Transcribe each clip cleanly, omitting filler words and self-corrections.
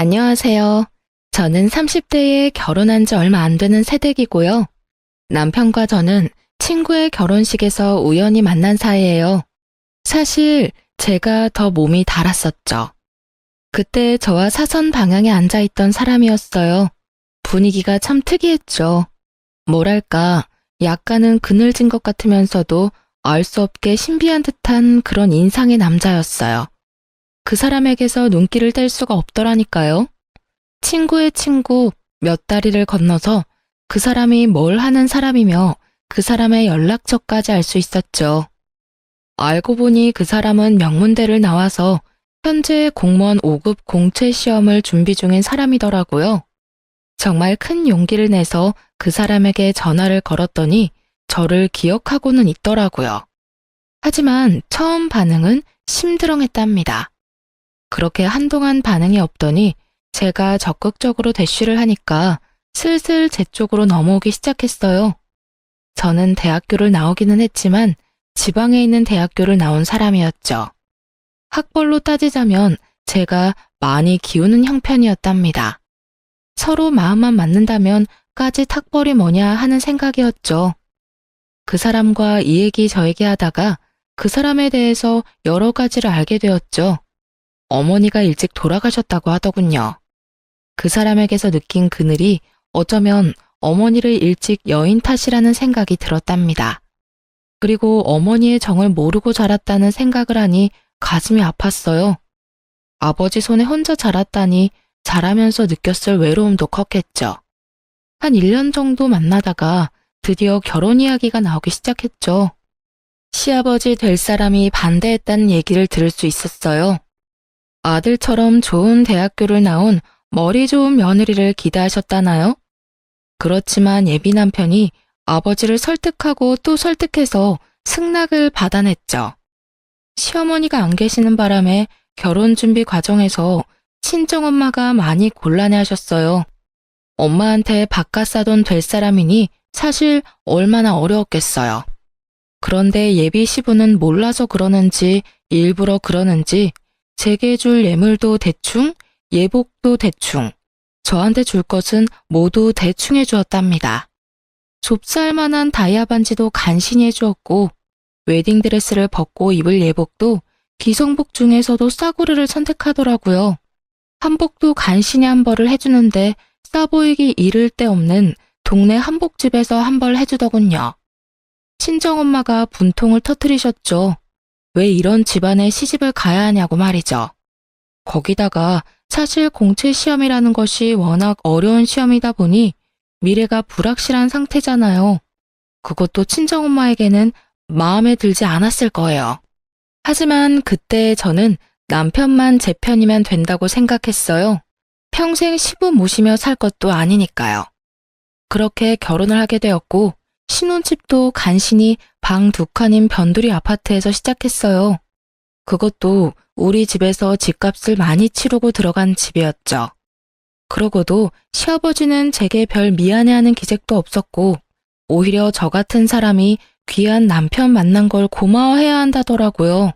안녕하세요. 저는 30대에 결혼한 지 얼마 안 되는 새댁이고요. 남편과 저는 친구의 결혼식에서 우연히 만난 사이예요. 사실 제가 더 몸이 달았었죠. 그때 저와 사선 방향에 앉아 있던 사람이었어요. 분위기가 참 특이했죠. 뭐랄까, 약간은 그늘진 것 같으면서도 알 수 없게 신비한 듯한 그런 인상의 남자였어요. 그 사람에게서 눈길을 뗄 수가 없더라니까요. 친구의 친구 몇 다리를 건너서 그 사람이 뭘 하는 사람이며 그 사람의 연락처까지 알 수 있었죠. 알고 보니 그 사람은 명문대를 나와서 현재 공무원 5급 공채 시험을 준비 중인 사람이더라고요. 정말 큰 용기를 내서 그 사람에게 전화를 걸었더니 저를 기억하고는 있더라고요. 하지만 처음 반응은 심드렁했답니다. 그렇게 한동안 반응이 없더니 제가 적극적으로 대쉬를 하니까 슬슬 제 쪽으로 넘어오기 시작했어요. 저는 대학교를 나오기는 했지만 지방에 있는 대학교를 나온 사람이었죠. 학벌로 따지자면 제가 많이 기우는 형편이었답니다. 서로 마음만 맞는다면 까짓 학벌이 뭐냐 하는 생각이었죠. 그 사람과 이 얘기 저 얘기 하다가 그 사람에 대해서 여러 가지를 알게 되었죠. 어머니가 일찍 돌아가셨다고 하더군요. 그 사람에게서 느낀 그늘이 어쩌면 어머니를 일찍 여인 탓이라는 생각이 들었답니다. 그리고 어머니의 정을 모르고 자랐다는 생각을 하니 가슴이 아팠어요. 아버지 손에 혼자 자랐다니 자라면서 느꼈을 외로움도 컸겠죠. 한 1년 정도 만나다가 드디어 결혼 이야기가 나오기 시작했죠. 시아버지 될 사람이 반대했다는 얘기를 들을 수 있었어요. 아들처럼 좋은 대학교를 나온 머리 좋은 며느리를 기대하셨다나요? 그렇지만 예비 남편이 아버지를 설득하고 또 설득해서 승낙을 받아냈죠. 시어머니가 안 계시는 바람에 결혼 준비 과정에서 친정엄마가 많이 곤란해하셨어요. 엄마한테 바깥 사돈 될 사람이니 사실 얼마나 어려웠겠어요. 그런데 예비 시부는 몰라서 그러는지 일부러 그러는지 제게 줄 예물도 대충, 예복도 대충, 저한테 줄 것은 모두 대충 해주었답니다. 좁쌀만한 다이아 반지도 간신히 해주었고 웨딩드레스를 벗고 입을 예복도 기성복 중에서도 싸구려를 선택하더라고요. 한복도 간신히 한 벌을 해주는데 싸 보이기 이를 데 없는 동네 한복집에서 한 벌 해주더군요. 친정엄마가 분통을 터뜨리셨죠. 왜 이런 집안에 시집을 가야 하냐고 말이죠. 거기다가 사실 공채 시험이라는 것이 워낙 어려운 시험이다 보니 미래가 불확실한 상태잖아요. 그것도 친정엄마에게는 마음에 들지 않았을 거예요. 하지만 그때 저는 남편만 제 편이면 된다고 생각했어요. 평생 시부 모시며 살 것도 아니니까요. 그렇게 결혼을 하게 되었고 신혼집도 간신히 방 2칸인 변두리 아파트에서 시작했어요. 그것도 우리 집에서 집값을 많이 치르고 들어간 집이었죠. 그러고도 시아버지는 제게 별 미안해하는 기색도 없었고 오히려 저 같은 사람이 귀한 남편 만난 걸 고마워해야 한다더라고요.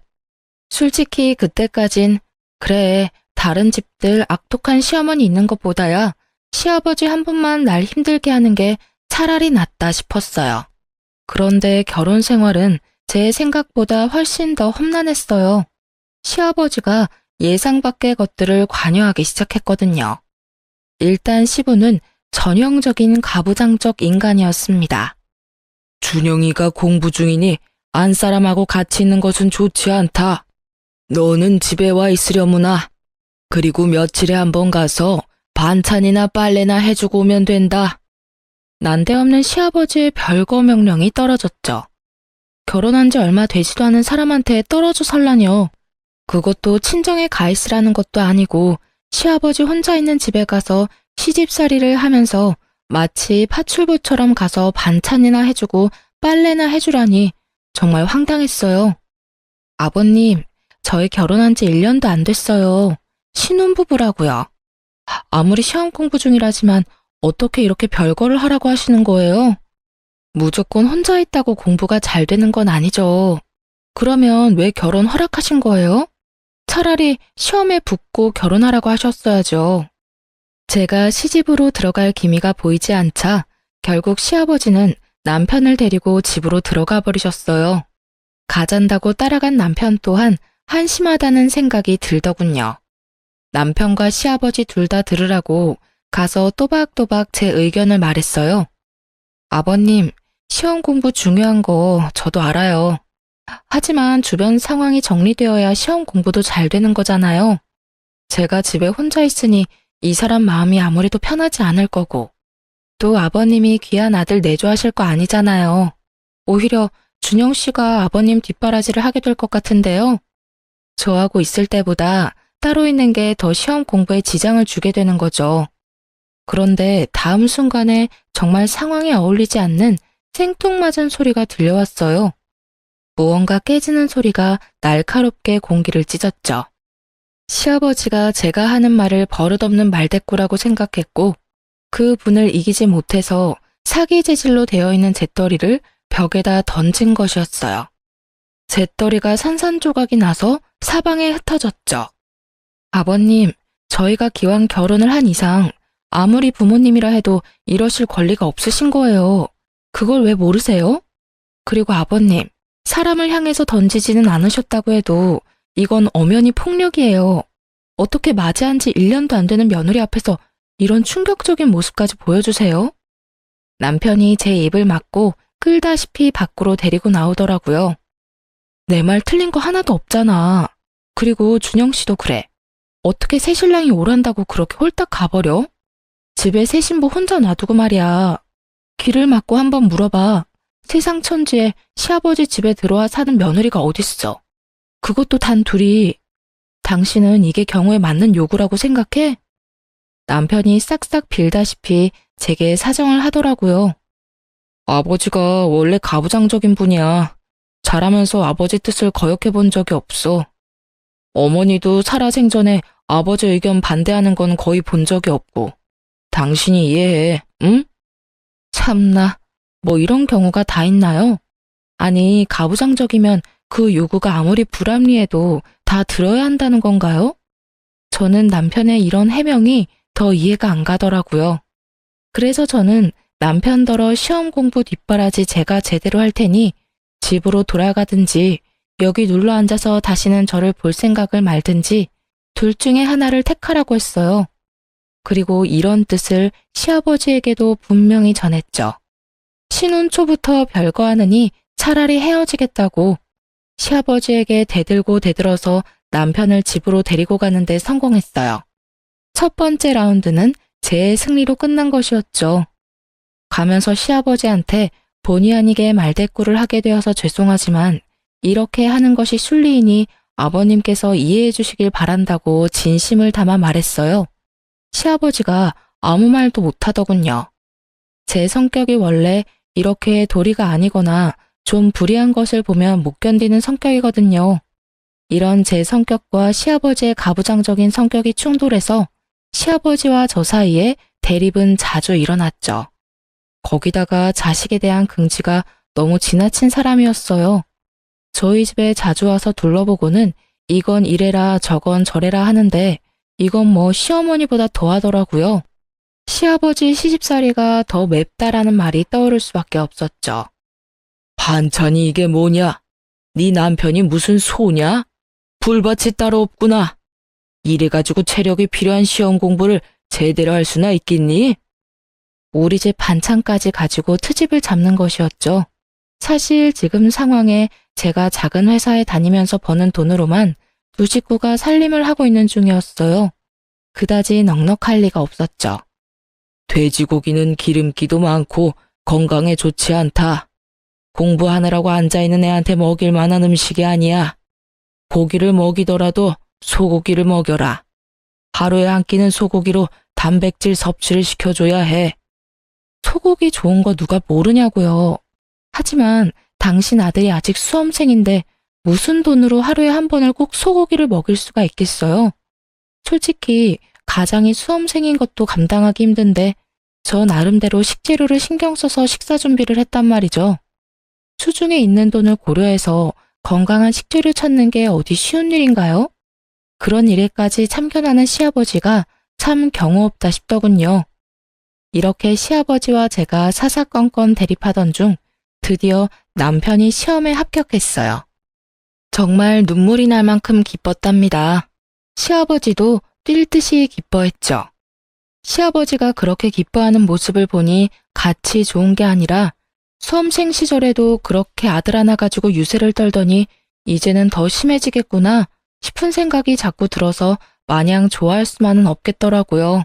솔직히 그때까진 그래, 다른 집들 악독한 시어머니 있는 것보다야 시아버지 한 분만 날 힘들게 하는 게 차라리 낫다 싶었어요. 그런데 결혼 생활은 제 생각보다 훨씬 더 험난했어요. 시아버지가 예상 밖의 것들을 관여하기 시작했거든요. 일단 시부는 전형적인 가부장적 인간이었습니다. 준영이가 공부 중이니 안 사람하고 같이 있는 것은 좋지 않다. 너는 집에 와 있으려무나. 그리고 며칠에 한 번 가서 반찬이나 빨래나 해주고 오면 된다. 난데없는 시아버지의 별거 명령이 떨어졌죠. 결혼한 지 얼마 되지도 않은 사람한테 떨어져 살라뇨. 그것도 친정에 가 있으라는 것도 아니고 시아버지 혼자 있는 집에 가서 시집살이를 하면서 마치 파출부처럼 가서 반찬이나 해주고 빨래나 해주라니 정말 황당했어요. 아버님, 저희 결혼한 지 1년도 안 됐어요. 신혼부부라고요. 아무리 시험 공부 중이라지만 어떻게 이렇게 별거를 하라고 하시는 거예요? 무조건 혼자 있다고 공부가 잘 되는 건 아니죠. 그러면 왜 결혼 허락하신 거예요? 차라리 시험에 붙고 결혼하라고 하셨어야죠. 제가 시집으로 들어갈 기미가 보이지 않자 결국 시아버지는 남편을 데리고 집으로 들어가 버리셨어요. 가잔다고 따라간 남편 또한 한심하다는 생각이 들더군요. 남편과 시아버지 둘 다 들으라고 가서 또박또박 제 의견을 말했어요. 아버님, 시험 공부 중요한 거 저도 알아요. 하지만 주변 상황이 정리되어야 시험 공부도 잘 되는 거잖아요. 제가 집에 혼자 있으니 이 사람 마음이 아무래도 편하지 않을 거고, 또 아버님이 귀한 아들 내조하실 거 아니잖아요. 오히려 준영 씨가 아버님 뒷바라지를 하게 될 것 같은데요. 저하고 있을 때보다 따로 있는 게 더 시험 공부에 지장을 주게 되는 거죠. 그런데 다음 순간에 정말 상황에 어울리지 않는 생뚱맞은 소리가 들려왔어요. 무언가 깨지는 소리가 날카롭게 공기를 찢었죠. 시아버지가 제가 하는 말을 버릇없는 말대꾸라고 생각했고 그 분을 이기지 못해서 사기 재질로 되어 있는 잿더리를 벽에다 던진 것이었어요. 잿더리가 산산조각이 나서 사방에 흩어졌죠. 아버님, 저희가 기왕 결혼을 한 이상 아무리 부모님이라 해도 이러실 권리가 없으신 거예요. 그걸 왜 모르세요? 그리고 아버님, 사람을 향해서 던지지는 않으셨다고 해도 이건 엄연히 폭력이에요. 어떻게 맞이한 지 1년도 안 되는 며느리 앞에서 이런 충격적인 모습까지 보여주세요? 남편이 제 입을 막고 끌다시피 밖으로 데리고 나오더라고요. 내 말 틀린 거 하나도 없잖아. 그리고 준영 씨도 그래. 어떻게 새신랑이 오란다고 그렇게 홀딱 가버려? 집에 새 신부 혼자 놔두고 말이야. 귀를 막고 한번 물어봐. 세상 천지에 시아버지 집에 들어와 사는 며느리가 어딨어. 그것도 단 둘이. 당신은 이게 경우에 맞는 요구라고 생각해? 남편이 싹싹 빌다시피 제게 사정을 하더라고요. 아버지가 원래 가부장적인 분이야. 자라면서 아버지 뜻을 거역해 본 적이 없어. 어머니도 살아생전에 아버지 의견 반대하는 건 거의 본 적이 없고. 당신이 이해해, 응? 참나, 뭐 이런 경우가 다 있나요? 아니, 가부장적이면 그 요구가 아무리 불합리해도 다 들어야 한다는 건가요? 저는 남편의 이런 해명이 더 이해가 안 가더라고요. 그래서 저는 남편더러 시험 공부 뒷바라지 제가 제대로 할 테니 집으로 돌아가든지 여기 눌러 앉아서 다시는 저를 볼 생각을 말든지 둘 중에 하나를 택하라고 했어요. 그리고 이런 뜻을 시아버지에게도 분명히 전했죠. 신혼 초부터 별거 하느니 차라리 헤어지겠다고 시아버지에게 대들고 대들어서 남편을 집으로 데리고 가는데 성공했어요. 첫 번째 라운드는 제 승리로 끝난 것이었죠. 가면서 시아버지한테 본의 아니게 말대꾸를 하게 되어서 죄송하지만 이렇게 하는 것이 순리이니 아버님께서 이해해 주시길 바란다고 진심을 담아 말했어요. 시아버지가 아무 말도 못하더군요. 제 성격이 원래 이렇게 도리가 아니거나 좀 불의한 것을 보면 못 견디는 성격이거든요. 이런 제 성격과 시아버지의 가부장적인 성격이 충돌해서 시아버지와 저 사이에 대립은 자주 일어났죠. 거기다가 자식에 대한 긍지가 너무 지나친 사람이었어요. 저희 집에 자주 와서 둘러보고는 이건 이래라 저건 저래라 하는데 이건 뭐 시어머니보다 더하더라고요. 시아버지 시집살이가 더 맵다라는 말이 떠오를 수밖에 없었죠. 반찬이 이게 뭐냐? 네 남편이 무슨 소냐? 불밭이 따로 없구나. 이래가지고 체력이 필요한 시험 공부를 제대로 할 수나 있겠니? 우리 집 반찬까지 가지고 트집을 잡는 것이었죠. 사실 지금 상황에 제가 작은 회사에 다니면서 버는 돈으로만 두 식구가 살림을 하고 있는 중이었어요. 그다지 넉넉할 리가 없었죠. 돼지고기는 기름기도 많고 건강에 좋지 않다. 공부하느라고 앉아있는 애한테 먹일 만한 음식이 아니야. 고기를 먹이더라도 소고기를 먹여라. 하루에 한 끼는 소고기로 단백질 섭취를 시켜줘야 해. 소고기 좋은 거 누가 모르냐고요. 하지만 당신 아들이 아직 수험생인데 무슨 돈으로 하루에 한 번을 꼭 소고기를 먹일 수가 있겠어요? 솔직히 가장이 수험생인 것도 감당하기 힘든데 저 나름대로 식재료를 신경 써서 식사 준비를 했단 말이죠. 수중에 있는 돈을 고려해서 건강한 식재료 찾는 게 어디 쉬운 일인가요? 그런 일에까지 참견하는 시아버지가 참 경우 없다 싶더군요. 이렇게 시아버지와 제가 사사건건 대립하던 중 드디어 남편이 시험에 합격했어요. 정말 눈물이 날 만큼 기뻤답니다. 시아버지도 뛸 듯이 기뻐했죠. 시아버지가 그렇게 기뻐하는 모습을 보니 같이 좋은 게 아니라 수험생 시절에도 그렇게 아들 하나 가지고 유세를 떨더니 이제는 더 심해지겠구나 싶은 생각이 자꾸 들어서 마냥 좋아할 수만은 없겠더라고요.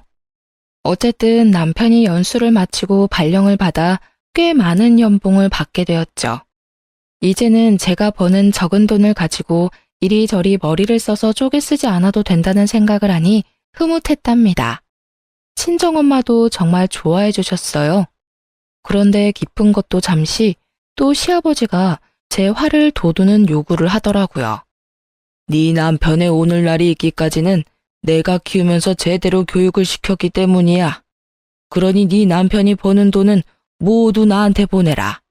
어쨌든 남편이 연수를 마치고 발령을 받아 꽤 많은 연봉을 받게 되었죠. 이제는 제가 버는 적은 돈을 가지고 이리저리 머리를 써서 쪼개 쓰지 않아도 된다는 생각을 하니 흐뭇했답니다. 친정엄마도 정말 좋아해 주셨어요. 그런데 기쁜 것도 잠시 또 시아버지가 제 화를 돋우는 요구를 하더라고요. 네 남편의 오늘날이 있기까지는 내가 키우면서 제대로 교육을 시켰기 때문이야. 그러니 네 남편이 버는 돈은 모두 나한테 보내라.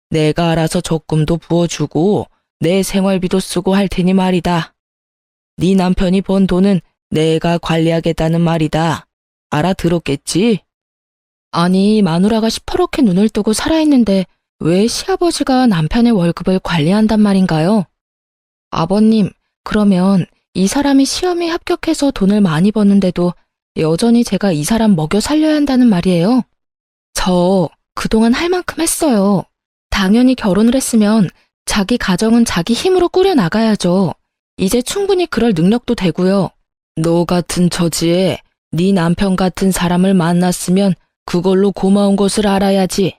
내가 알아서 적금도 부어주고 내 생활비도 쓰고 할 테니 말이다. 네 남편이 번 돈은 내가 관리하겠다는 말이다. 알아들었겠지? 아니, 마누라가 시퍼렇게 눈을 뜨고 살아있는데 왜 시아버지가 남편의 월급을 관리한단 말인가요? 아버님, 그러면 이 사람이 시험에 합격해서 돈을 많이 버는데도 여전히 제가 이 사람 먹여 살려야 한다는 말이에요? 저 그동안 할 만큼 했어요. 당연히 결혼을 했으면 자기 가정은 자기 힘으로 꾸려나가야죠. 이제 충분히 그럴 능력도 되고요. 너 같은 처지에 네 남편 같은 사람을 만났으면 그걸로 고마운 것을 알아야지.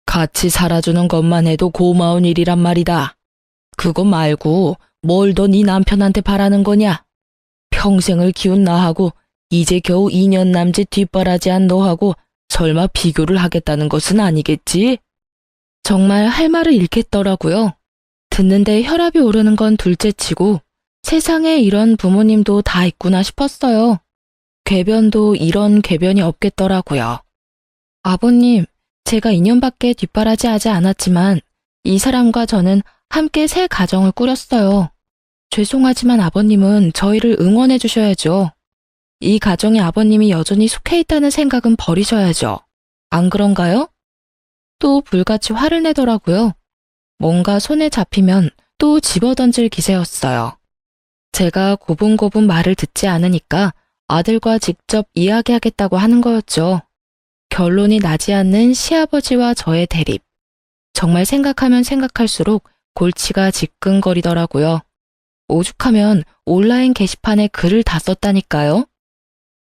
같이 살아주는 것만 해도 고마운 일이란 말이다. 그거 말고 뭘 더 네 남편한테 바라는 거냐? 평생을 키운 나하고 이제 겨우 2년 남짓 뒷바라지한 너하고 설마 비교를 하겠다는 것은 아니겠지? 정말 할 말을 잃겠더라고요. 듣는데 혈압이 오르는 건 둘째치고 세상에 이런 부모님도 다 있구나 싶었어요. 궤변도 이런 궤변이 없겠더라고요. 아버님, 제가 2년밖에 뒷바라지하지 않았지만 이 사람과 저는 함께 새 가정을 꾸렸어요. 죄송하지만 아버님은 저희를 응원해 주셔야죠. 이 가정에 아버님이 여전히 속해 있다는 생각은 버리셔야죠. 안 그런가요? 또 불같이 화를 내더라고요. 뭔가 손에 잡히면 또 집어던질 기세였어요. 제가 고분고분 말을 듣지 않으니까 아들과 직접 이야기하겠다고 하는 거였죠. 결론이 나지 않는 시아버지와 저의 대립. 정말 생각하면 생각할수록 골치가 지끈거리더라고요. 오죽하면 온라인 게시판에 글을 다 썼다니까요.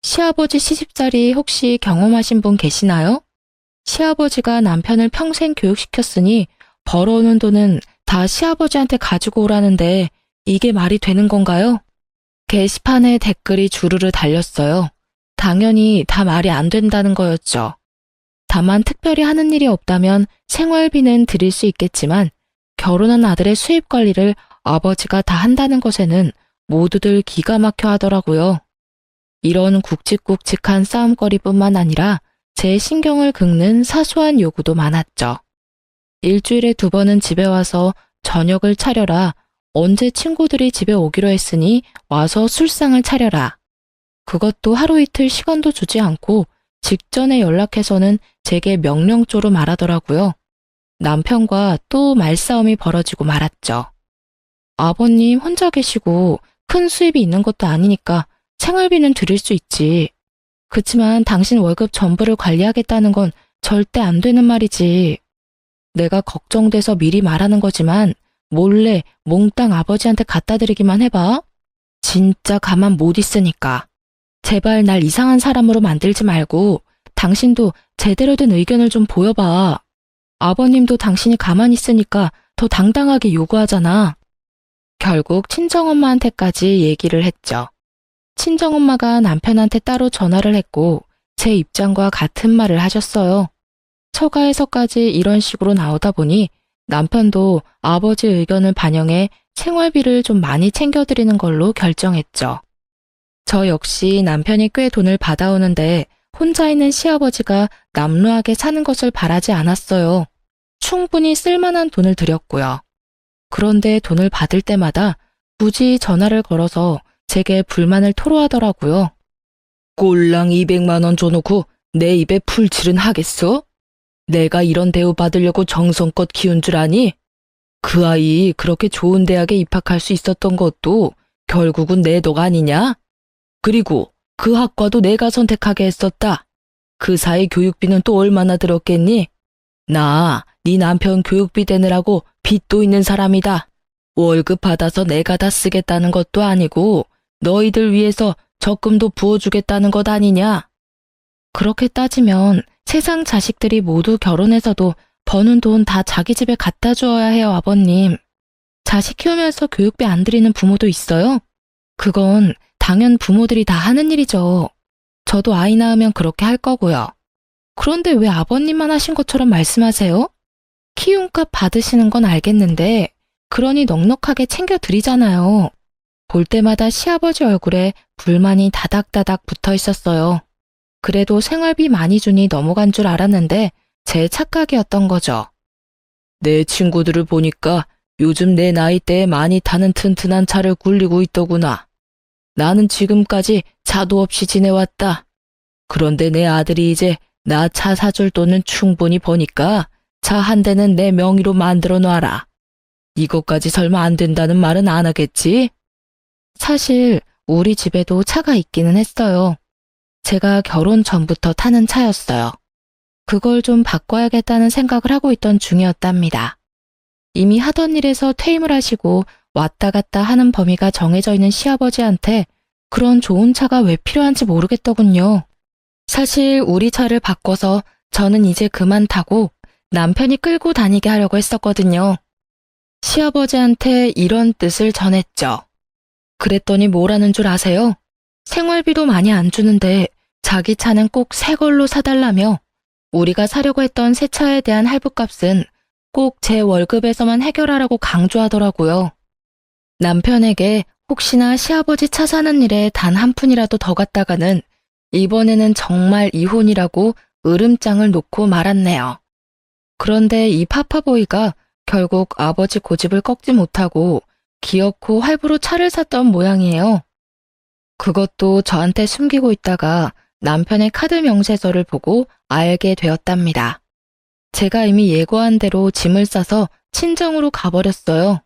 시아버지 시집살이 혹시 경험하신 분 계시나요? 시아버지가 남편을 평생 교육시켰으니 벌어오는 돈은 다 시아버지한테 가지고 오라는데 이게 말이 되는 건가요? 게시판에 댓글이 주르르 달렸어요. 당연히 다 말이 안 된다는 거였죠. 다만 특별히 하는 일이 없다면 생활비는 드릴 수 있겠지만 결혼한 아들의 수입 관리를 아버지가 다 한다는 것에는 모두들 기가 막혀 하더라고요. 이런 굵직굵직한 싸움거리뿐만 아니라 제 신경을 긁는 사소한 요구도 많았죠. 일주일에 2번은 집에 와서 저녁을 차려라. 언제 친구들이 집에 오기로 했으니 와서 술상을 차려라. 그것도 하루 이틀 시간도 주지 않고 직전에 연락해서는 제게 명령조로 말하더라고요. 남편과 또 말싸움이 벌어지고 말았죠. 아버님 혼자 계시고 큰 수입이 있는 것도 아니니까 생활비는 드릴 수 있지. 그치만 당신 월급 전부를 관리하겠다는 건 절대 안 되는 말이지. 내가 걱정돼서 미리 말하는 거지만 몰래 몽땅 아버지한테 갖다 드리기만 해봐. 진짜 가만 못 있으니까. 제발 날 이상한 사람으로 만들지 말고 당신도 제대로 된 의견을 좀 보여봐. 아버님도 당신이 가만히 있으니까 더 당당하게 요구하잖아. 결국 친정엄마한테까지 얘기를 했죠. 친정엄마가 남편한테 따로 전화를 했고 제 입장과 같은 말을 하셨어요. 처가에서까지 이런 식으로 나오다 보니 남편도 아버지 의견을 반영해 생활비를 좀 많이 챙겨드리는 걸로 결정했죠. 저 역시 남편이 꽤 돈을 받아오는데 혼자 있는 시아버지가 남루하게 사는 것을 바라지 않았어요. 충분히 쓸만한 돈을 드렸고요. 그런데 돈을 받을 때마다 굳이 전화를 걸어서 제게 불만을 토로하더라고요. 꼴랑 200만 원 줘놓고 내 입에 풀칠은 하겠어? 내가 이런 대우 받으려고 정성껏 키운 줄 아니? 그 아이 그렇게 좋은 대학에 입학할 수 있었던 것도 결국은 내 덕 아니냐? 그리고 그 학과도 내가 선택하게 했었다. 그 사이 교육비는 또 얼마나 들었겠니? 나 네 남편 교육비 대느라고 빚도 있는 사람이다. 월급 받아서 내가 다 쓰겠다는 것도 아니고 너희들 위해서 적금도 부어주겠다는 것 아니냐? 그렇게 따지면 세상 자식들이 모두 결혼해서도 버는 돈 다 자기 집에 갖다 주어야 해요, 아버님. 자식 키우면서 교육비 안 드리는 부모도 있어요? 그건 당연 부모들이 다 하는 일이죠. 저도 아이 낳으면 그렇게 할 거고요. 그런데 왜 아버님만 하신 것처럼 말씀하세요? 키움값 받으시는 건 알겠는데 그러니 넉넉하게 챙겨드리잖아요. 볼 때마다 시아버지 얼굴에 불만이 다닥다닥 붙어 있었어요. 그래도 생활비 많이 주니 넘어간 줄 알았는데 제 착각이었던 거죠. 내 친구들을 보니까 요즘 내 나이대에 많이 타는 튼튼한 차를 굴리고 있더구나. 나는 지금까지 차도 없이 지내왔다. 그런데 내 아들이 이제 나 차 사줄 돈은 충분히 버니까 차 한 대는 내 명의로 만들어 놔라. 이것까지 설마 안 된다는 말은 안 하겠지? 사실 우리 집에도 차가 있기는 했어요. 제가 결혼 전부터 타는 차였어요. 그걸 좀 바꿔야겠다는 생각을 하고 있던 중이었답니다. 이미 하던 일에서 퇴임을 하시고 왔다 갔다 하는 범위가 정해져 있는 시아버지한테 그런 좋은 차가 왜 필요한지 모르겠더군요. 사실 우리 차를 바꿔서 저는 이제 그만 타고 남편이 끌고 다니게 하려고 했었거든요. 시아버지한테 이런 뜻을 전했죠. 그랬더니 뭐라는 줄 아세요? 생활비도 많이 안 주는데 자기 차는 꼭 새 걸로 사달라며 우리가 사려고 했던 새 차에 대한 할부값은 꼭 제 월급에서만 해결하라고 강조하더라고요. 남편에게 혹시나 시아버지 차 사는 일에 단 한 푼이라도 더 갔다가는 이번에는 정말 이혼이라고 으름장을 놓고 말았네요. 그런데 이 파파보이가 결국 아버지 고집을 꺾지 못하고 기어코 할부로 차를 샀던 모양이에요. 그것도 저한테 숨기고 있다가 남편의 카드 명세서를 보고 알게 되었답니다. 제가 이미 예고한 대로 짐을 싸서 친정으로 가버렸어요.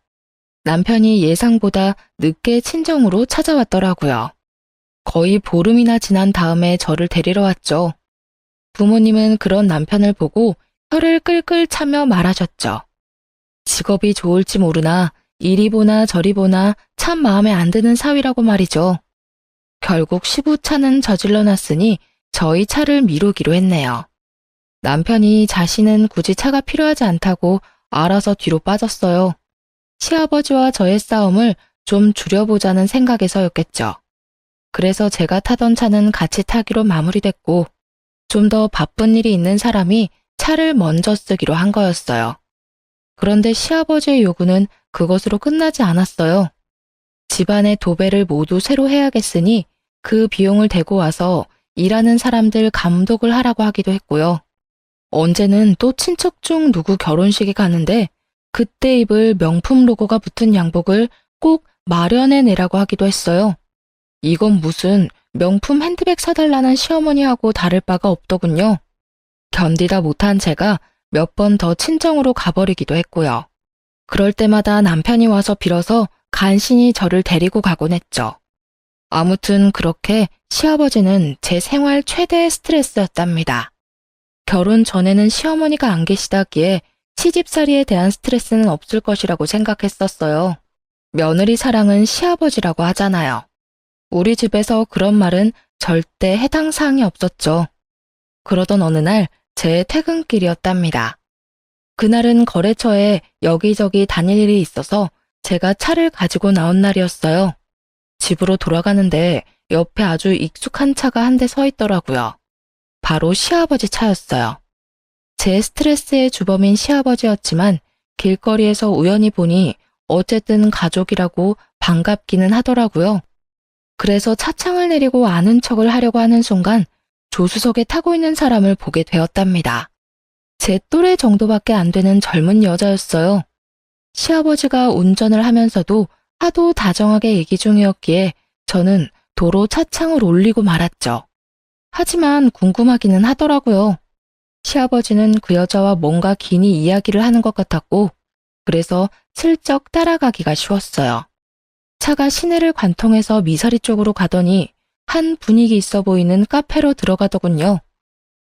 남편이 예상보다 늦게 친정으로 찾아왔더라고요. 거의 보름이나 지난 다음에 저를 데리러 왔죠. 부모님은 그런 남편을 보고 혀를 끌끌 차며 말하셨죠. 직업이 좋을지 모르나 이리 보나 저리 보나 참 마음에 안 드는 사위라고 말이죠. 결국 시부차는 저질러 놨으니 저희 차를 미루기로 했네요. 남편이 자신은 굳이 차가 필요하지 않다고 알아서 뒤로 빠졌어요. 시아버지와 저의 싸움을 좀 줄여보자는 생각에서였겠죠. 그래서 제가 타던 차는 같이 타기로 마무리됐고 좀 더 바쁜 일이 있는 사람이 차를 먼저 쓰기로 한 거였어요. 그런데 시아버지의 요구는 그것으로 끝나지 않았어요. 집안의 도배를 모두 새로 해야겠으니 그 비용을 대고 와서 일하는 사람들 감독을 하라고 하기도 했고요. 언제는 또 친척 중 누구 결혼식에 가는데 그때 입을 명품 로고가 붙은 양복을 꼭 마련해 내라고 하기도 했어요. 이건 무슨 명품 핸드백 사달라는 시어머니하고 다를 바가 없더군요. 견디다 못한 제가 몇 번 더 친정으로 가버리기도 했고요. 그럴 때마다 남편이 와서 빌어서 간신히 저를 데리고 가곤 했죠. 아무튼 그렇게 시아버지는 제 생활 최대의 스트레스였답니다. 결혼 전에는 시어머니가 안 계시다기에 시집살이에 대한 스트레스는 없을 것이라고 생각했었어요. 며느리 사랑은 시아버지라고 하잖아요. 우리 집에서 그런 말은 절대 해당 사항이 없었죠. 그러던 어느 날 제 퇴근길이었답니다. 그날은 거래처에 여기저기 다닐 일이 있어서 제가 차를 가지고 나온 날이었어요. 집으로 돌아가는데 옆에 아주 익숙한 차가 한 대 서 있더라고요. 바로 시아버지 차였어요. 제 스트레스의 주범인 시아버지였지만 길거리에서 우연히 보니 어쨌든 가족이라고 반갑기는 하더라고요. 그래서 차창을 내리고 아는 척을 하려고 하는 순간 조수석에 타고 있는 사람을 보게 되었답니다. 제 또래 정도밖에 안 되는 젊은 여자였어요. 시아버지가 운전을 하면서도 하도 다정하게 얘기 중이었기에 저는 도로 차창을 올리고 말았죠. 하지만 궁금하기는 하더라고요. 시아버지는 그 여자와 뭔가 긴히 이야기를 하는 것 같았고, 그래서 슬쩍 따라가기가 쉬웠어요. 차가 시내를 관통해서 미사리 쪽으로 가더니 한 분위기 있어 보이는 카페로 들어가더군요.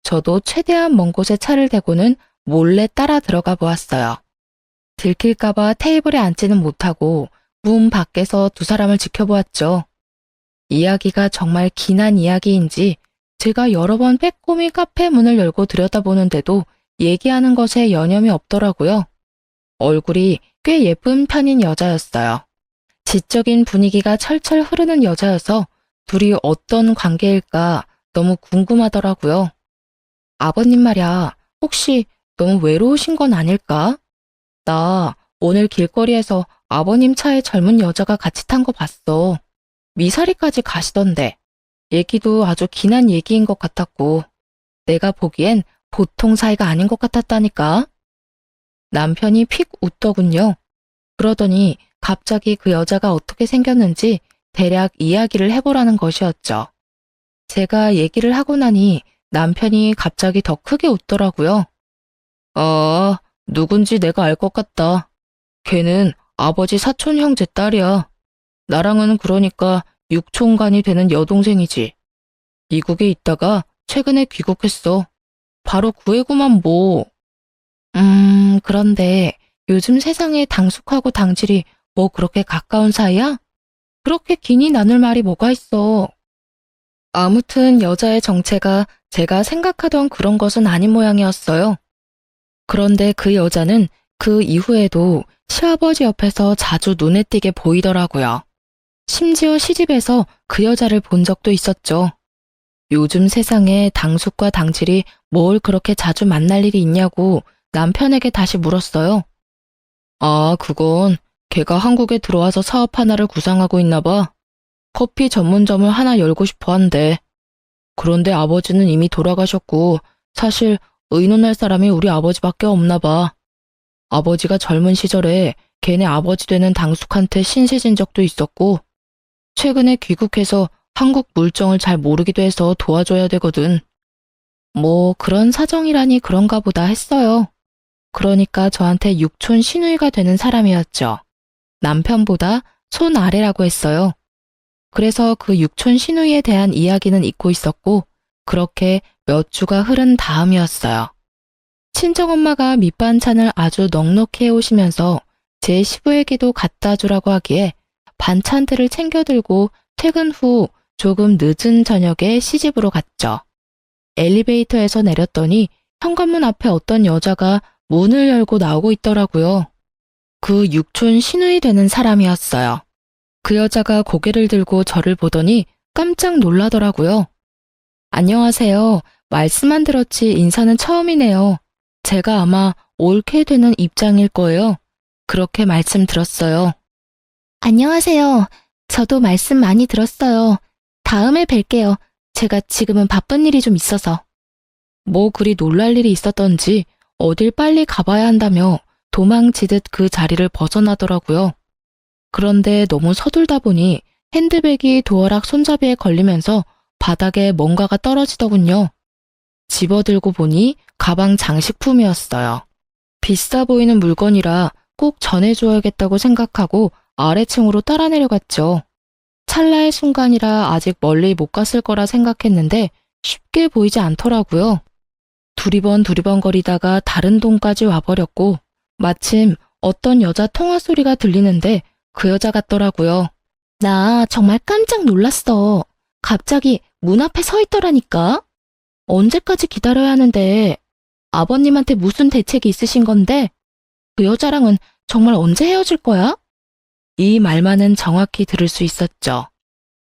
저도 최대한 먼 곳에 차를 대고는 몰래 따라 들어가 보았어요. 들킬까봐 테이블에 앉지는 못하고 문 밖에서 두 사람을 지켜보았죠. 이야기가 정말 긴한 이야기인지 제가 여러 번 빼꼼히 카페 문을 열고 들여다보는데도 얘기하는 것에 여념이 없더라고요. 얼굴이 꽤 예쁜 편인 여자였어요. 지적인 분위기가 철철 흐르는 여자여서 둘이 어떤 관계일까 너무 궁금하더라고요. 아버님 말야, 혹시 너무 외로우신 건 아닐까? 나 오늘 길거리에서 아버님 차에 젊은 여자가 같이 탄 거 봤어. 미사리까지 가시던데. 얘기도 아주 긴한 얘기인 것 같았고, 내가 보기엔 보통 사이가 아닌 것 같았다니까. 남편이 픽 웃더군요. 그러더니 갑자기 그 여자가 어떻게 생겼는지 대략 이야기를 해보라는 것이었죠. 제가 얘기를 하고 나니 남편이 갑자기 더 크게 웃더라고요. 누군지 내가 알 것 같다. 걔는 아버지 사촌 형제 딸이야. 나랑은 그러니까 육촌간이 되는 여동생이지. 미국에 있다가 최근에 귀국했어. 바로 그 애구만 뭐. 그런데 요즘 세상에 당숙하고 당질이 뭐 그렇게 가까운 사이야? 그렇게 긴히 나눌 말이 뭐가 있어. 아무튼 여자의 정체가 제가 생각하던 그런 것은 아닌 모양이었어요. 그런데 그 여자는 그 이후에도 시아버지 옆에서 자주 눈에 띄게 보이더라고요. 심지어 시집에서 그 여자를 본 적도 있었죠. 요즘 세상에 당숙과 당질이 뭘 그렇게 자주 만날 일이 있냐고 남편에게 다시 물었어요. 아, 그건 걔가 한국에 들어와서 사업 하나를 구상하고 있나 봐. 커피 전문점을 하나 열고 싶어 한대. 그런데 아버지는 이미 돌아가셨고 사실 의논할 사람이 우리 아버지밖에 없나 봐. 아버지가 젊은 시절에 걔네 아버지 되는 당숙한테 신세진 적도 있었고 최근에 귀국해서 한국 물정을 잘 모르기도 해서 도와줘야 되거든. 뭐 그런 사정이라니 그런가 보다 했어요. 그러니까 저한테 육촌 시누이가 되는 사람이었죠. 남편보다 손 아래라고 했어요. 그래서 그 육촌 시누이에 대한 이야기는 잊고 있었고 그렇게 몇 주가 흐른 다음이었어요. 친정엄마가 밑반찬을 아주 넉넉히 해오시면서 제 시부에게도 갖다 주라고 하기에 반찬들을 챙겨 들고 퇴근 후 조금 늦은 저녁에 시집으로 갔죠. 엘리베이터에서 내렸더니 현관문 앞에 어떤 여자가 문을 열고 나오고 있더라고요. 그 육촌 시누이 되는 사람이었어요. 그 여자가 고개를 들고 저를 보더니 깜짝 놀라더라고요. 안녕하세요. 말씀만 들었지 인사는 처음이네요. 제가 아마 옳게 되는 입장일 거예요. 그렇게 말씀 들었어요. 안녕하세요. 저도 말씀 많이 들었어요. 다음에 뵐게요. 제가 지금은 바쁜 일이 좀 있어서. 뭐 그리 놀랄 일이 있었던지 어딜 빨리 가봐야 한다며 도망치듯 그 자리를 벗어나더라고요. 그런데 너무 서둘다 보니 핸드백이 도어락 손잡이에 걸리면서 바닥에 뭔가가 떨어지더군요. 집어들고 보니 가방 장식품이었어요. 비싸 보이는 물건이라 꼭 전해줘야겠다고 생각하고 아래층으로 따라 내려갔죠. 찰나의 순간이라 아직 멀리 못 갔을 거라 생각했는데 쉽게 보이지 않더라고요. 두리번거리다가 다른 동까지 와버렸고 마침 어떤 여자 통화 소리가 들리는데 그 여자 같더라고요. 나 정말 깜짝 놀랐어. 갑자기 문 앞에 서 있더라니까. 언제까지 기다려야 하는데 아버님한테 무슨 대책이 있으신 건데 그 여자랑은 정말 언제 헤어질 거야? 이 말만은 정확히 들을 수 있었죠.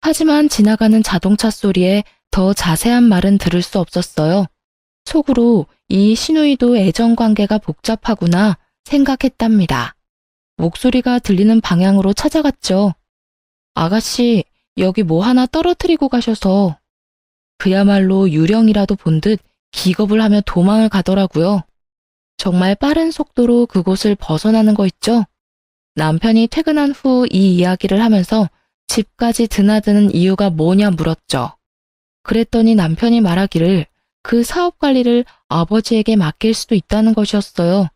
하지만 지나가는 자동차 소리에 더 자세한 말은 들을 수 없었어요. 속으로 이 시누이도 애정관계가 복잡하구나 생각했답니다. 목소리가 들리는 방향으로 찾아갔죠. 아가씨, 여기 뭐 하나 떨어뜨리고 가셔서. 그야말로 유령이라도 본 듯 기겁을 하며 도망을 가더라고요. 정말 빠른 속도로 그곳을 벗어나는 거 있죠? 남편이 퇴근한 후 이 이야기를 하면서 집까지 드나드는 이유가 뭐냐 물었죠. 그랬더니 남편이 말하기를 그 사업 관리를 아버지에게 맡길 수도 있다는 것이었어요.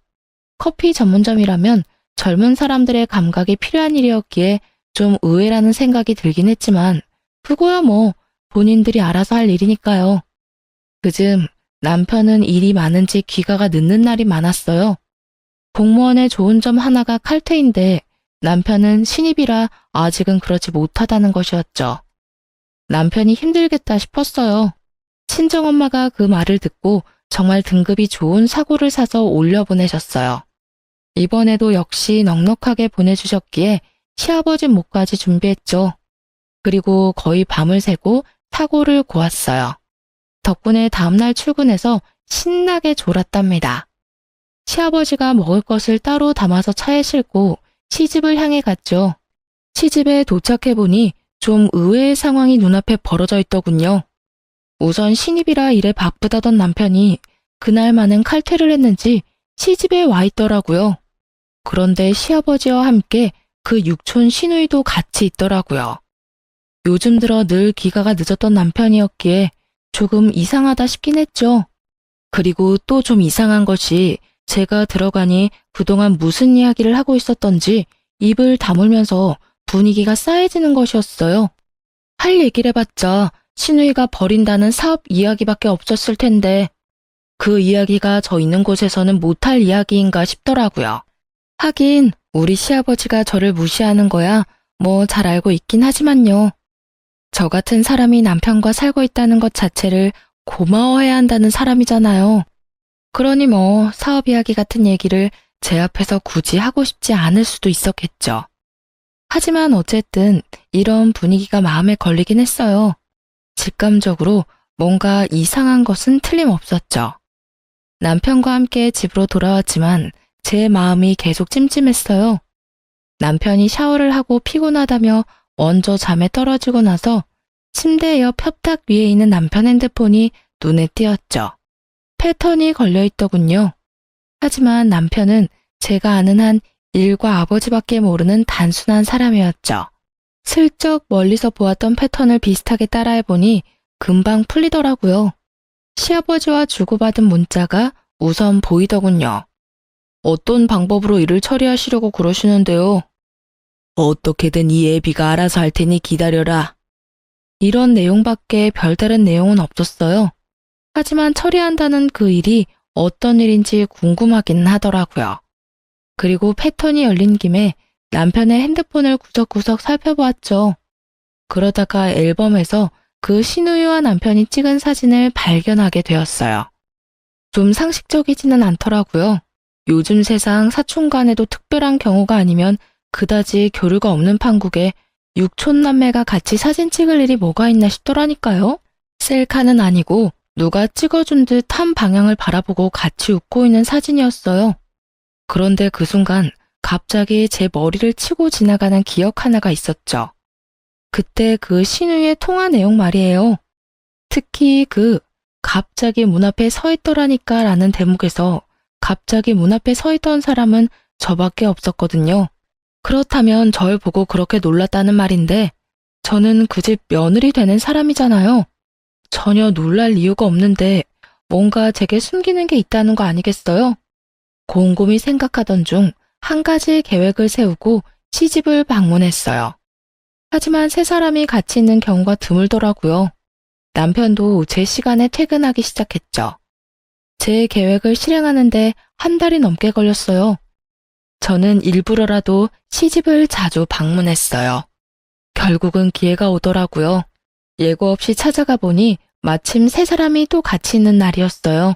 커피 전문점이라면 젊은 사람들의 감각이 필요한 일이었기에 좀 의외라는 생각이 들긴 했지만 그거야 뭐 본인들이 알아서 할 일이니까요. 그즘 남편은 일이 많은지 귀가가 늦는 날이 많았어요. 공무원의 좋은 점 하나가 칼퇴인데 남편은 신입이라 아직은 그러지 못하다는 것이었죠. 남편이 힘들겠다 싶었어요. 친정엄마가 그 말을 듣고 정말 등급이 좋은 사고를 사서 올려보내셨어요. 이번에도 역시 넉넉하게 보내주셨기에 시아버지 몫까지 준비했죠. 그리고 거의 밤을 새고 사고를 고았어요. 덕분에 다음날 출근해서 신나게 졸았답니다. 시아버지가 먹을 것을 따로 담아서 차에 싣고 시집을 향해 갔죠. 시집에 도착해보니 좀 의외의 상황이 눈앞에 벌어져 있더군요. 우선 신입이라 일에 바쁘다던 남편이 그날만은 칼퇴를 했는지 시집에 와 있더라고요. 그런데 시아버지와 함께 그 육촌 시누이도 같이 있더라고요. 요즘 들어 늘 귀가가 늦었던 남편이었기에 조금 이상하다 싶긴 했죠. 그리고 또 좀 이상한 것이 제가 들어가니 그동안 무슨 이야기를 하고 있었던지 입을 다물면서 분위기가 싸해지는 것이었어요. 할 얘기를 해봤자 시누이가 벌인다는 사업 이야기밖에 없었을 텐데 그 이야기가 저 있는 곳에서는 못할 이야기인가 싶더라고요. 하긴 우리 시아버지가 저를 무시하는 거야 뭐 잘 알고 있긴 하지만요. 저 같은 사람이 남편과 살고 있다는 것 자체를 고마워해야 한다는 사람이잖아요. 그러니 뭐 사업 이야기 같은 얘기를 제 앞에서 굳이 하고 싶지 않을 수도 있었겠죠. 하지만 어쨌든 이런 분위기가 마음에 걸리긴 했어요. 직감적으로 뭔가 이상한 것은 틀림없었죠. 남편과 함께 집으로 돌아왔지만 제 마음이 계속 찜찜했어요. 남편이 샤워를 하고 피곤하다며 먼저 잠에 떨어지고 나서 침대 옆 협탁 위에 있는 남편 핸드폰이 눈에 띄었죠. 패턴이 걸려있더군요. 하지만 남편은 제가 아는 한 일과 아버지밖에 모르는 단순한 사람이었죠. 슬쩍 멀리서 보았던 패턴을 비슷하게 따라해보니 금방 풀리더라고요. 시아버지와 주고받은 문자가 우선 보이더군요. 어떤 방법으로 일을 처리하시려고 그러시는데요. 어떻게든 이 애비가 알아서 할 테니 기다려라. 이런 내용밖에 별다른 내용은 없었어요. 하지만 처리한다는 그 일이 어떤 일인지 궁금하긴 하더라고요. 그리고 패턴이 열린 김에 남편의 핸드폰을 구석구석 살펴보았죠. 그러다가 앨범에서 그 시누이와 남편이 찍은 사진을 발견하게 되었어요. 좀 상식적이지는 않더라고요. 요즘 세상 사촌간에도 특별한 경우가 아니면 그다지 교류가 없는 판국에 육촌남매가 같이 사진 찍을 일이 뭐가 있나 싶더라니까요. 셀카는 아니고 누가 찍어준 듯 한 방향을 바라보고 같이 웃고 있는 사진이었어요. 그런데 그 순간 갑자기 제 머리를 치고 지나가는 기억 하나가 있었죠. 그때 그 신우의 통화 내용 말이에요. 특히 그 갑자기 문 앞에 서 있더라니까 라는 대목에서 갑자기 문 앞에 서 있던 사람은 저밖에 없었거든요. 그렇다면 절 보고 그렇게 놀랐다는 말인데 저는 그 집 며느리 되는 사람이잖아요. 전혀 놀랄 이유가 없는데 뭔가 제게 숨기는 게 있다는 거 아니겠어요? 곰곰이 생각하던 중 한 가지 계획을 세우고 시집을 방문했어요. 하지만 세 사람이 같이 있는 경우가 드물더라고요. 남편도 제 시간에 퇴근하기 시작했죠. 제 계획을 실행하는데 한 달이 넘게 걸렸어요. 저는 일부러라도 시집을 자주 방문했어요. 결국은 기회가 오더라고요. 예고 없이 찾아가 보니 마침 세 사람이 또 같이 있는 날이었어요.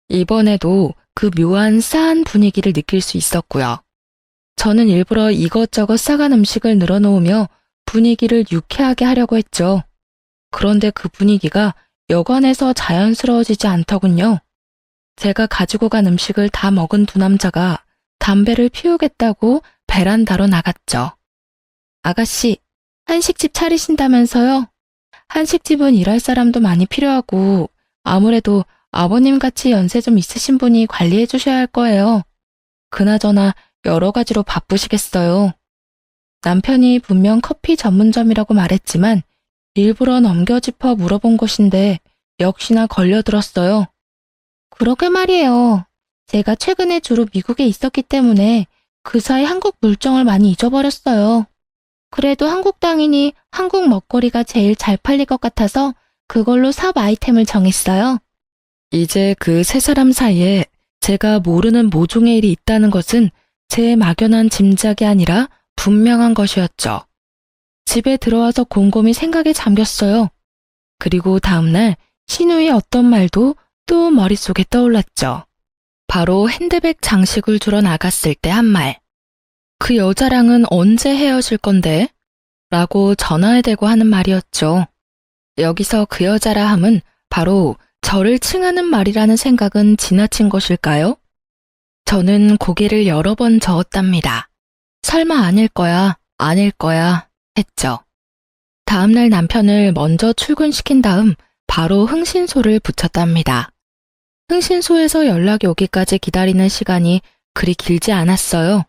이번에도 그 묘한 싸한 분위기를 느낄 수 있었고요. 저는 일부러 이것저것 싸간 음식을 늘어놓으며 분위기를 유쾌하게 하려고 했죠. 그런데 그 분위기가 여관에서 자연스러워지지 않더군요. 제가 가지고 간 음식을 다 먹은 두 남자가 담배를 피우겠다고 베란다로 나갔죠. 아가씨, 한식집 차리신다면서요? 한식집은 일할 사람도 많이 필요하고 아무래도 아버님같이 연세 좀 있으신 분이 관리해 주셔야 할 거예요. 그나저나 여러 가지로 바쁘시겠어요. 남편이 분명 커피 전문점이라고 말했지만 일부러 넘겨짚어 물어본 것인데 역시나 걸려들었어요. 그러게 말이에요. 제가 최근에 주로 미국에 있었기 때문에 그 사이 한국 물정을 많이 잊어버렸어요. 그래도 한국 땅이니 한국 먹거리가 제일 잘 팔릴 것 같아서 그걸로 삽 아이템을 정했어요. 이제 그 세 사람 사이에 제가 모르는 모종의 일이 있다는 것은 제 막연한 짐작이 아니라 분명한 것이었죠. 집에 들어와서 곰곰이 생각에 잠겼어요. 그리고 다음날 신우의 어떤 말도 또 머릿속에 떠올랐죠. 바로 핸드백 장식을 주러 나갔을 때 한 말. 그 여자랑은 언제 헤어질 건데? 라고 전화에 대고 하는 말이었죠. 여기서 그 여자라 함은 바로 저를 칭하는 말이라는 생각은 지나친 것일까요? 저는 고개를 여러 번 저었답니다. 설마 아닐 거야, 아닐 거야 했죠. 다음날 남편을 먼저 출근시킨 다음 바로 흥신소를 붙였답니다. 흥신소에서 연락이 오기까지 기다리는 시간이 그리 길지 않았어요.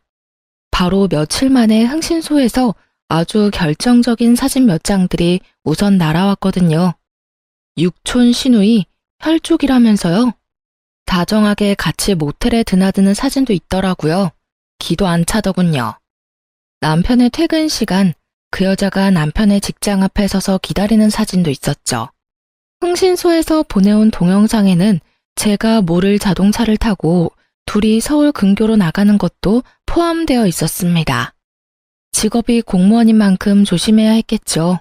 바로 며칠 만에 흥신소에서 아주 결정적인 사진 몇 장들이 우선 날아왔거든요. 육촌 시누이 혈족이라면서요. 다정하게 같이 모텔에 드나드는 사진도 있더라고요. 기도 안 차더군요. 남편의 퇴근 시간, 그 여자가 남편의 직장 앞에 서서 기다리는 사진도 있었죠. 흥신소에서 보내온 동영상에는 제가 모를 자동차를 타고 둘이 서울 근교로 나가는 것도 포함되어 있었습니다. 직업이 공무원인 만큼 조심해야 했겠죠.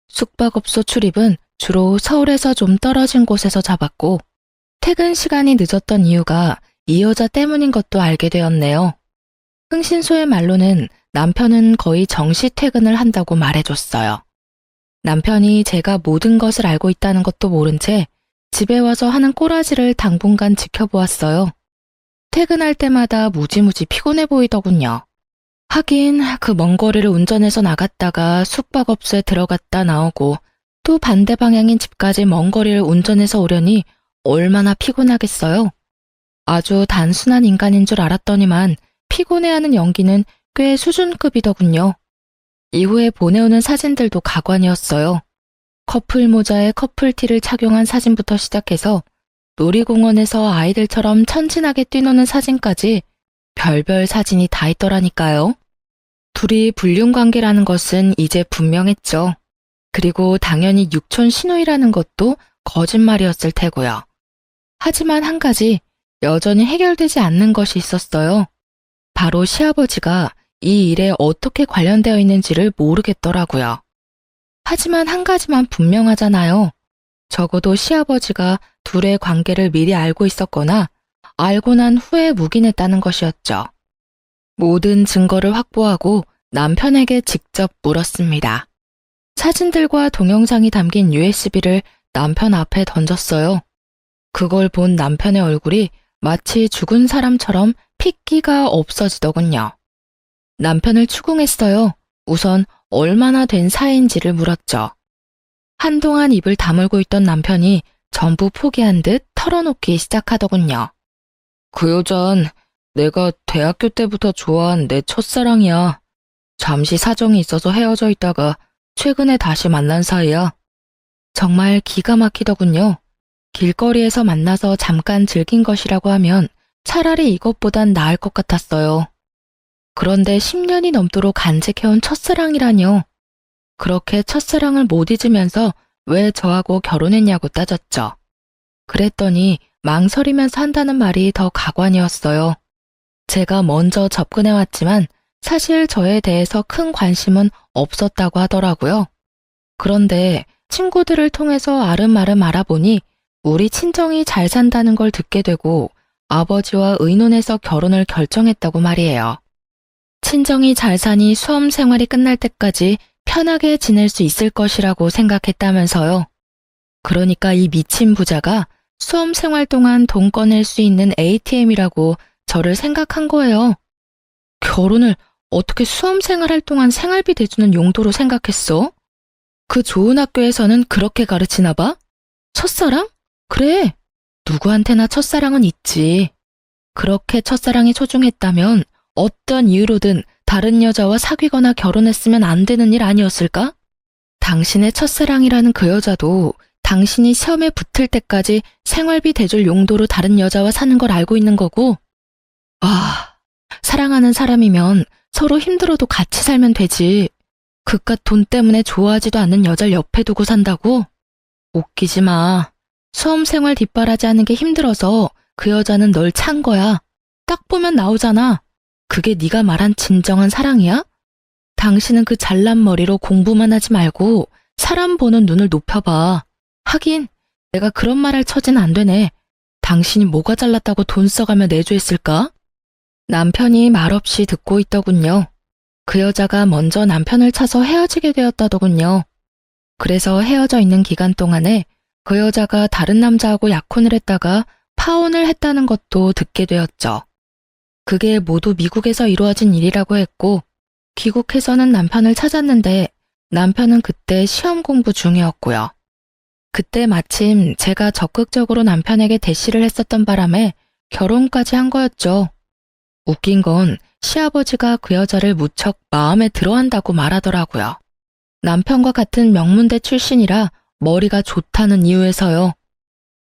숙박업소 출입은 주로 서울에서 좀 떨어진 곳에서 잡았고 퇴근 시간이 늦었던 이유가 이 여자 때문인 것도 알게 되었네요. 흥신소의 말로는 남편은 거의 정시 퇴근을 한다고 말해줬어요. 남편이 제가 모든 것을 알고 있다는 것도 모른 채 집에 와서 하는 꼬라지를 당분간 지켜보았어요. 퇴근할 때마다 무지무지 피곤해 보이더군요. 하긴 그 먼 거리를 운전해서 나갔다가 숙박업소에 들어갔다 나오고 또 반대 방향인 집까지 먼 거리를 운전해서 오려니 얼마나 피곤하겠어요. 아주 단순한 인간인 줄 알았더니만 피곤해하는 연기는 꽤 수준급이더군요. 이후에 보내오는 사진들도 가관이었어요. 커플 모자에 커플티를 착용한 사진부터 시작해서 놀이공원에서 아이들처럼 천진하게 뛰노는 사진까지 별별 사진이 다 있더라니까요. 둘이 불륜관계라는 것은 이제 분명했죠. 그리고 당연히 육촌 시누이라는 것도 거짓말이었을 테고요. 하지만 한 가지 여전히 해결되지 않는 것이 있었어요. 바로 시아버지가 이 일에 어떻게 관련되어 있는지를 모르겠더라고요. 하지만 한 가지만 분명하잖아요. 적어도 시아버지가 둘의 관계를 미리 알고 있었거나 알고 난 후에 묵인했다는 것이었죠. 모든 증거를 확보하고 남편에게 직접 물었습니다. 사진들과 동영상이 담긴 USB를 남편 앞에 던졌어요. 그걸 본 남편의 얼굴이 마치 죽은 사람처럼 핏기가 없어지더군요. 남편을 추궁했어요. 우선 얼마나 된 사이인지를 물었죠. 한동안 입을 다물고 있던 남편이 전부 포기한 듯 털어놓기 시작하더군요. 그 여잔 내가 대학교 때부터 좋아한 내 첫사랑이야. 잠시 사정이 있어서 헤어져 있다가 최근에 다시 만난 사이야. 정말 기가 막히더군요. 길거리에서 만나서 잠깐 즐긴 것이라고 하면 차라리 이것보단 나을 것 같았어요. 그런데 10년이 넘도록 간직해온 첫사랑이라뇨. 그렇게 첫사랑을 못 잊으면서 왜 저하고 결혼했냐고 따졌죠. 그랬더니 망설이면서 한다는 말이 더 가관이었어요. 제가 먼저 접근해왔지만 사실 저에 대해서 큰 관심은 없었다고 하더라고요. 그런데 친구들을 통해서 아름아름 알아보니 우리 친정이 잘 산다는 걸 듣게 되고 아버지와 의논해서 결혼을 결정했다고 말이에요. 친정이 잘 사니 수험 생활이 끝날 때까지 편하게 지낼 수 있을 것이라고 생각했다면서요. 그러니까 이 미친 부자가 수험 생활 동안 돈 꺼낼 수 있는 ATM이라고 저를 생각한 거예요. 결혼을 어떻게 수험 생활할 동안 생활비 대주는 용도로 생각했어? 그 좋은 학교에서는 그렇게 가르치나 봐? 첫사랑? 그래. 누구한테나 첫사랑은 있지. 그렇게 첫사랑이 소중했다면 어떤 이유로든 다른 여자와 사귀거나 결혼했으면 안 되는 일 아니었을까? 당신의 첫사랑이라는 그 여자도 당신이 시험에 붙을 때까지 생활비 대줄 용도로 다른 여자와 사는 걸 알고 있는 거고, 사랑하는 사람이면 서로 힘들어도 같이 살면 되지. 그깟 돈 때문에 좋아하지도 않는 여자를 옆에 두고 산다고? 웃기지 마. 수험 생활 뒷바라지 하는 게 힘들어서 그 여자는 널 찬 거야. 딱 보면 나오잖아. 그게 네가 말한 진정한 사랑이야? 당신은 그 잘난 머리로 공부만 하지 말고 사람 보는 눈을 높여봐. 하긴 내가 그런 말 할 처지는 안 되네. 당신이 뭐가 잘났다고 돈 써가며 내조했을까? 남편이 말없이 듣고 있더군요. 그 여자가 먼저 남편을 차서 헤어지게 되었다더군요. 그래서 헤어져 있는 기간 동안에 그 여자가 다른 남자하고 약혼을 했다가 파혼을 했다는 것도 듣게 되었죠. 그게 모두 미국에서 이루어진 일이라고 했고, 귀국해서는 남편을 찾았는데 남편은 그때 시험 공부 중이었고요. 그때 마침 제가 적극적으로 남편에게 대시를 했었던 바람에 결혼까지 한 거였죠. 웃긴 건 시아버지가 그 여자를 무척 마음에 들어한다고 말하더라고요. 남편과 같은 명문대 출신이라 머리가 좋다는 이유에서요.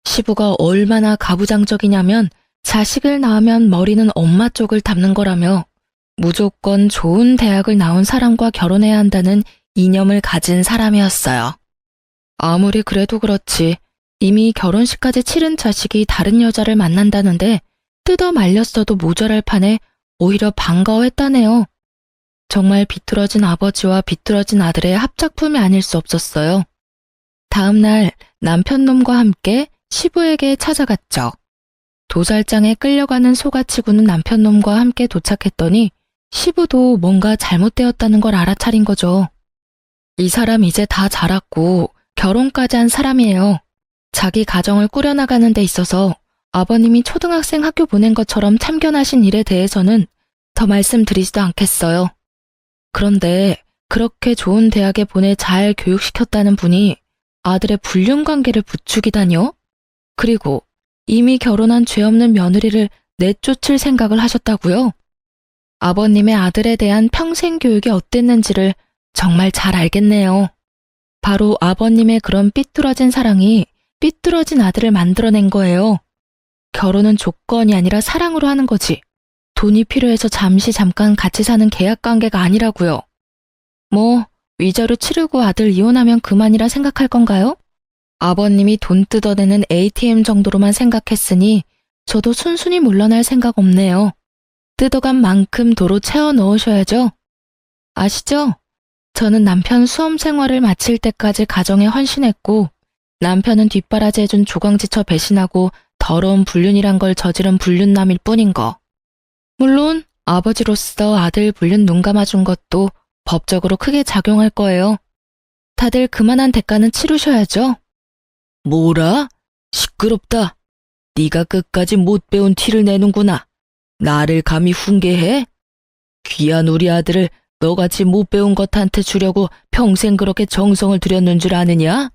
시부가 얼마나 가부장적이냐면 자식을 낳으면 머리는 엄마 쪽을 담는 거라며 무조건 좋은 대학을 나온 사람과 결혼해야 한다는 이념을 가진 사람이었어요. 아무리 그래도 그렇지 이미 결혼식까지 치른 자식이 다른 여자를 만난다는데 뜯어 말렸어도 모자랄 판에 오히려 반가워했다네요. 정말 비뚤어진 아버지와 비뚤어진 아들의 합작품이 아닐 수 없었어요. 다음 날 남편놈과 함께 시부에게 찾아갔죠. 도살장에 끌려가는 소같이 구는 남편놈과 함께 도착했더니 시부도 뭔가 잘못되었다는 걸 알아차린 거죠. 이 사람 이제 다 자랐고 결혼까지 한 사람이에요. 자기 가정을 꾸려나가는 데 있어서 아버님이 초등학생 학교 보낸 것처럼 참견하신 일에 대해서는 더 말씀드리지도 않겠어요. 그런데 그렇게 좋은 대학에 보내 잘 교육시켰다는 분이 아들의 불륜관계를 부추기다뇨? 그리고 이미 결혼한 죄 없는 며느리를 내쫓을 생각을 하셨다고요? 아버님의 아들에 대한 평생 교육이 어땠는지를 정말 잘 알겠네요. 바로 아버님의 그런 삐뚤어진 사랑이 삐뚤어진 아들을 만들어낸 거예요. 결혼은 조건이 아니라 사랑으로 하는 거지. 돈이 필요해서 잠깐 같이 사는 계약관계가 아니라고요. 뭐 위자료 치르고 아들 이혼하면 그만이라 생각할 건가요? 아버님이 돈 뜯어내는 ATM 정도로만 생각했으니 저도 순순히 물러날 생각 없네요. 뜯어간 만큼 도로 채워 넣으셔야죠. 아시죠? 저는 남편 수험 생활을 마칠 때까지 가정에 헌신했고 남편은 뒷바라지 해준 조강지처 배신하고 더러운 불륜이란 걸 저지른 불륜남일 뿐인 거. 물론 아버지로서 아들 불륜 눈 감아준 것도 법적으로 크게 작용할 거예요. 다들 그만한 대가는 치르셔야죠. 뭐라? 시끄럽다. 네가 끝까지 못 배운 티를 내는구나. 나를 감히 훈계해? 귀한 우리 아들을 너같이 못 배운 것한테 주려고 평생 그렇게 정성을 들였는 줄 아느냐?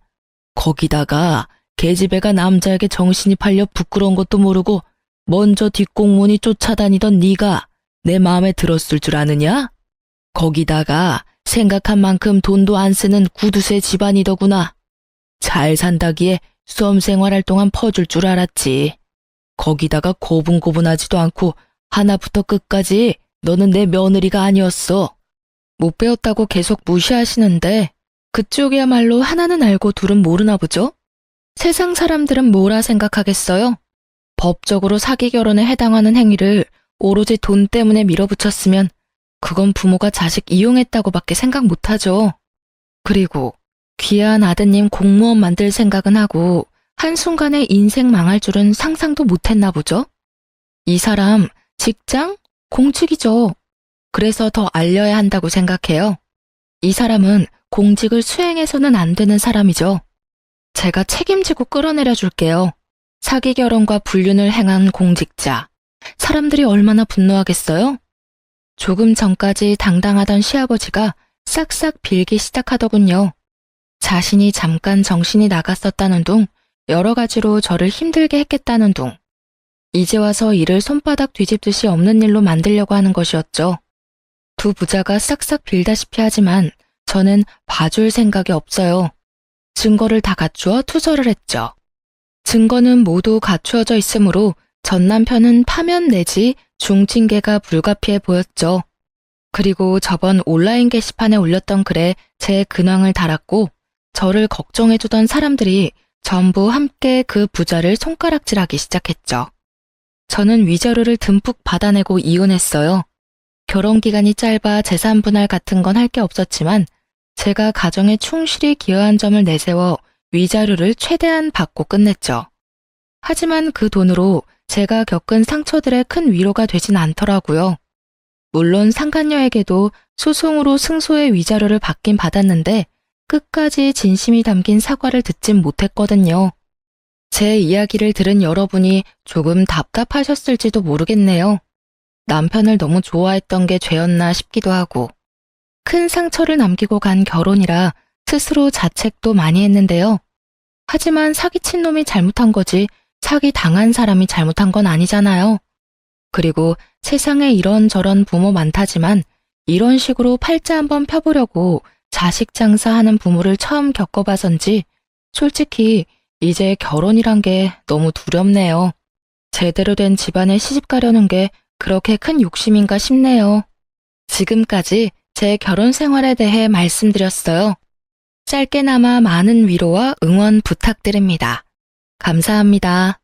거기다가 계집애가 남자에게 정신이 팔려 부끄러운 것도 모르고 먼저 뒷공문이 쫓아다니던 네가 내 마음에 들었을 줄 아느냐? 거기다가 생각한 만큼 돈도 안 쓰는 구두쇠 집안이더구나. 잘 산다기에 수험 생활할 동안 퍼줄 줄 알았지. 거기다가 고분고분하지도 않고 하나부터 끝까지 너는 내 며느리가 아니었어. 못 배웠다고 계속 무시하시는데 그쪽이야말로 하나는 알고 둘은 모르나 보죠? 세상 사람들은 뭐라 생각하겠어요? 법적으로 사기 결혼에 해당하는 행위를 오로지 돈 때문에 밀어붙였으면 그건 부모가 자식 이용했다고밖에 생각 못하죠. 그리고 귀한 아드님 공무원 만들 생각은 하고 한순간에 인생 망할 줄은 상상도 못했나 보죠? 이 사람 직장? 공직이죠. 그래서 더 알려야 한다고 생각해요. 이 사람은 공직을 수행해서는 안 되는 사람이죠. 제가 책임지고 끌어내려 줄게요. 사기 결혼과 불륜을 행한 공직자. 사람들이 얼마나 분노하겠어요? 조금 전까지 당당하던 시아버지가 싹싹 빌기 시작하더군요. 자신이 잠깐 정신이 나갔었다는 둥, 여러 가지로 저를 힘들게 했겠다는 둥. 이제 와서 일을 손바닥 뒤집듯이 없는 일로 만들려고 하는 것이었죠. 두 부자가 싹싹 빌다시피 하지만 저는 봐줄 생각이 없어요. 증거를 다 갖추어 투서를 했죠. 증거는 모두 갖추어져 있으므로 전 남편은 파면 내지 중징계가 불가피해 보였죠. 그리고 저번 온라인 게시판에 올렸던 글에 제 근황을 달았고 저를 걱정해주던 사람들이 전부 함께 그 부자를 손가락질하기 시작했죠. 저는 위자료를 듬뿍 받아내고 이혼했어요. 결혼 기간이 짧아 재산 분할 같은 건 할 게 없었지만 제가 가정에 충실히 기여한 점을 내세워 위자료를 최대한 받고 끝냈죠. 하지만 그 돈으로 제가 겪은 상처들의 큰 위로가 되진 않더라고요. 물론 상간녀에게도 소송으로 승소의 위자료를 받긴 받았는데 끝까지 진심이 담긴 사과를 듣진 못했거든요. 제 이야기를 들은 여러분이 조금 답답하셨을지도 모르겠네요. 남편을 너무 좋아했던 게 죄였나 싶기도 하고 큰 상처를 남기고 간 결혼이라 스스로 자책도 많이 했는데요. 하지만 사기친 놈이 잘못한 거지 사기 당한 사람이 잘못한 건 아니잖아요. 그리고 세상에 이런저런 부모 많다지만 이런 식으로 팔자 한번 펴보려고 자식 장사하는 부모를 처음 겪어봐서인지 솔직히 이제 결혼이란 게 너무 두렵네요. 제대로 된 집안에 시집 가려는 게 그렇게 큰 욕심인가 싶네요. 지금까지 제 결혼 생활에 대해 말씀드렸어요. 짧게나마 많은 위로와 응원 부탁드립니다. 감사합니다.